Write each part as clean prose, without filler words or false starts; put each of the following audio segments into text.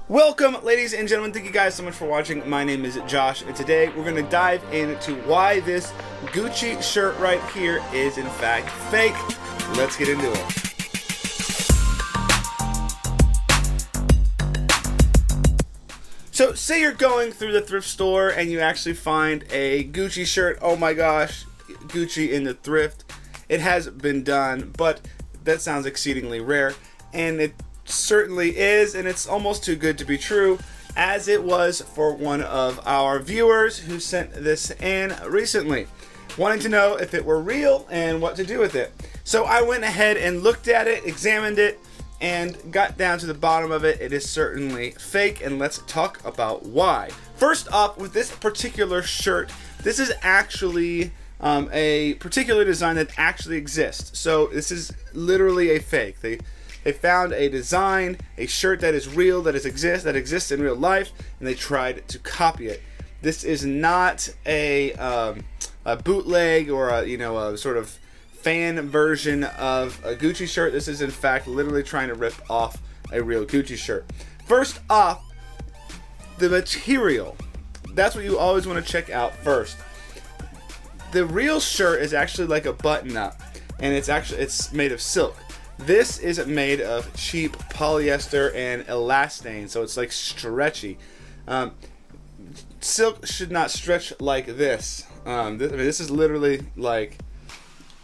Welcome, ladies and gentlemen. Thank you guys so much for watching. My name is Josh, and today we're going to dive into why this Gucci shirt right here is in fact fake. Let's get into it. So, say you're going through the thrift store and you actually find a Gucci shirt. Oh my gosh, Gucci in the thrift. It has been done, but that sounds exceedingly rare, and it certainly is, and it's almost too good to be true, as it was for one of our viewers who sent this in recently, wanting to know if it were real and what to do with it. So I went ahead and looked at it, examined it, and got down to the bottom of it. It is certainly fake, and let's talk about why. First off, with this particular shirt, this is actually a particular design that actually exists. So this is literally a fake. They found a design, a shirt that is real, that exists in real life, and they tried to copy it. This is not a bootleg or a sort of fan version of a Gucci shirt. This is in fact literally trying to rip off a real Gucci shirt. First off, the material. That's what you always want to check out first. The real shirt is actually like a button-up, and it's made of silk. This is made of cheap polyester and elastane, so it's like stretchy. Silk should not stretch like this. This is literally like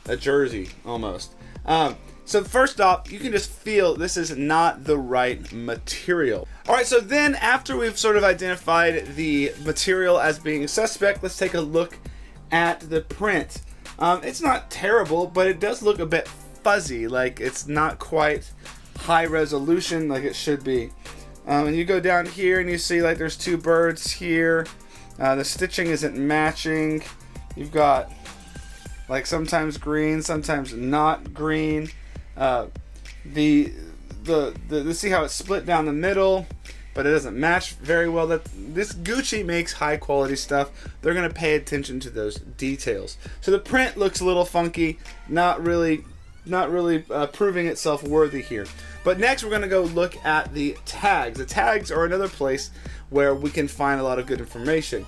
a jersey almost. So first off, you can just feel this is not the right material. Alright, so then after we've sort of identified the material as being suspect, let's take a look at the print. It's not terrible, but it does look a bit fuzzy, like it's not quite high resolution like it should be. And you go down here and you see like there's two birds here. The stitching isn't matching. You've got like sometimes green, sometimes not green. See how it's split down the middle, but it doesn't match very well. This Gucci makes high quality stuff. They're gonna pay attention to those details. So the print looks a little funky, not really proving itself worthy here. But next we're going to go look at the tags. The tags are another place where we can find a lot of good information.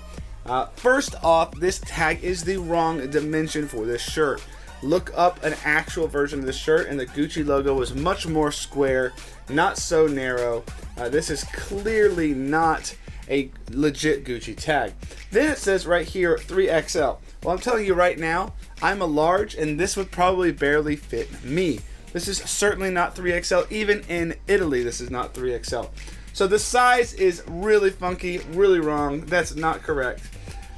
First off, this tag is the wrong dimension for this shirt. Look up an actual version of the shirt and the Gucci logo is much more square, not so narrow. This is clearly not a legit Gucci tag. Then it says right here 3XL. Well, I'm telling you right now, I'm a large, and this would probably barely fit me. This is certainly not 3XL. Even in Italy, this is not 3XL. So the size is really funky, really wrong. That's not correct.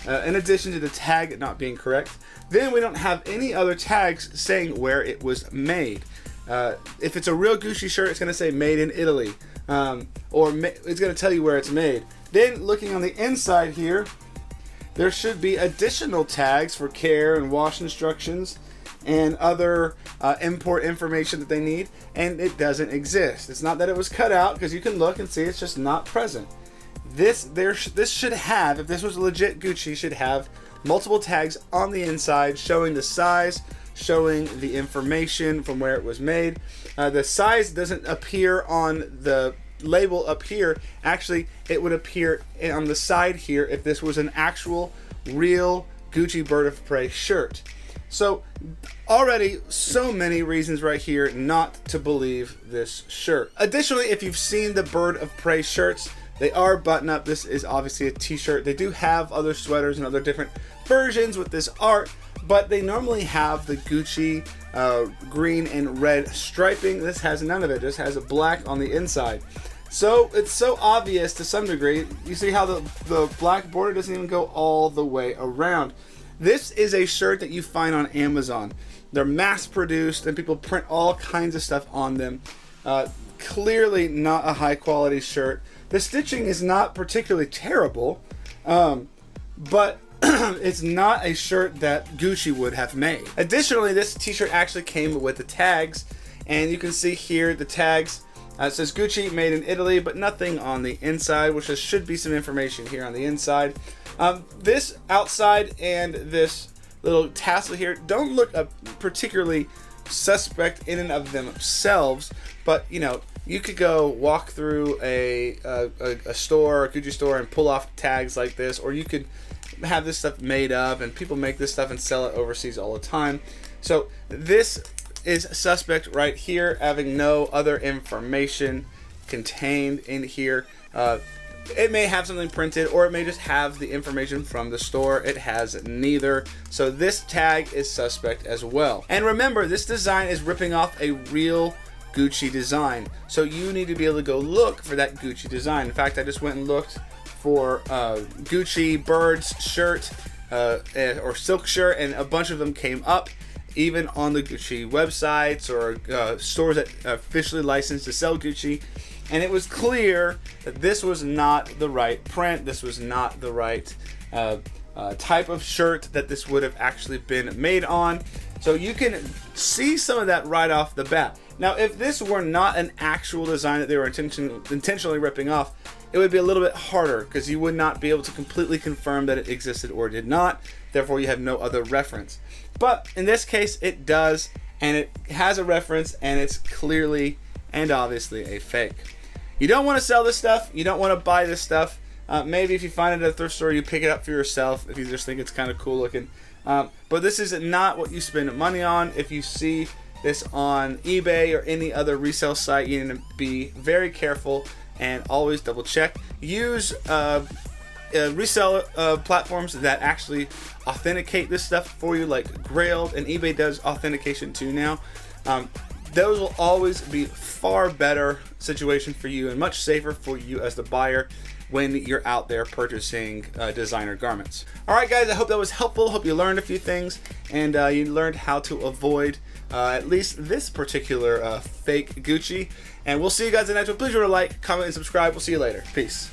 In addition to the tag not being correct, then we don't have any other tags saying where it was made. If it's a real Gucci shirt, it's going to say made in Italy, or it's going to tell you where it's made. Then looking on the inside here, there should be additional tags for care and wash instructions and other import information that they need, and it doesn't exist. It's not that it was cut out, because you can look and see it's just not present. This should have, if this was legit Gucci, should have multiple tags on the inside showing the size, showing the information from where it was made. The size doesn't appear on the label up here. Actually, it would appear on the side here if this was an actual real Gucci Bird of Prey shirt. So already so many reasons right here not to believe this shirt. Additionally, if you've seen the Bird of Prey shirts, they are button up. This is obviously a t-shirt. They do have other sweaters and other different versions with this art, but they normally have the Gucci green and red striping. This has none of it. It just has a black on the inside. So it's so obvious to some degree. You see how the black border doesn't even go all the way around. This is a shirt that you find on Amazon. They're mass produced and people print all kinds of stuff on them. Clearly not a high quality shirt. The stitching is not particularly terrible, but it's not a shirt that Gucci would have made. Additionally, this t-shirt actually came with the tags, and you can see here the tags. It says Gucci made in Italy, but nothing on the inside, which should be some information here on the inside. This outside and this little tassel here don't look particularly suspect in and of themselves, but you know, you could go walk through a store, a Gucci store, and pull off tags like this, or you could have this stuff made up, and people make this stuff and sell it overseas all the time. So this is suspect right here, having no other information contained in here. It may have something printed, or it may just have the information from the store. It has neither. So this tag is suspect as well. And remember, this design is ripping off a real Gucci design. So you need to be able to go look for that Gucci design. In fact, I just went and looked for Gucci birds shirt or silk shirt, and a bunch of them came up, even on the Gucci websites or stores that are officially licensed to sell Gucci. And it was clear that this was not the right print. This was not the right type of shirt that this would have actually been made on. So you can see some of that right off the bat. Now, if this were not an actual design that they were intentionally ripping off, it would be a little bit harder, because you would not be able to completely confirm that it existed or did not. Therefore, you have no other reference. But in this case, it does, and it has a reference, and it's clearly and obviously a fake. You don't want to sell this stuff. You don't want to buy this stuff. Maybe if you find it at a thrift store, you pick it up for yourself if you just think it's kind of cool looking. But this is not what you spend money on. If you see this on eBay or any other resale site, you need to be very careful and always double check. Use resale platforms that actually authenticate this stuff for you, like Grailed, and eBay does authentication too now. Those will always be far better situation for you and much safer for you as the buyer when you're out there purchasing designer garments. All right, guys, I hope that was helpful. Hope you learned a few things, and you learned how to avoid at least this particular fake Gucci. And we'll see you guys in the next one. Please remember to like, comment, and subscribe. We'll see you later. Peace.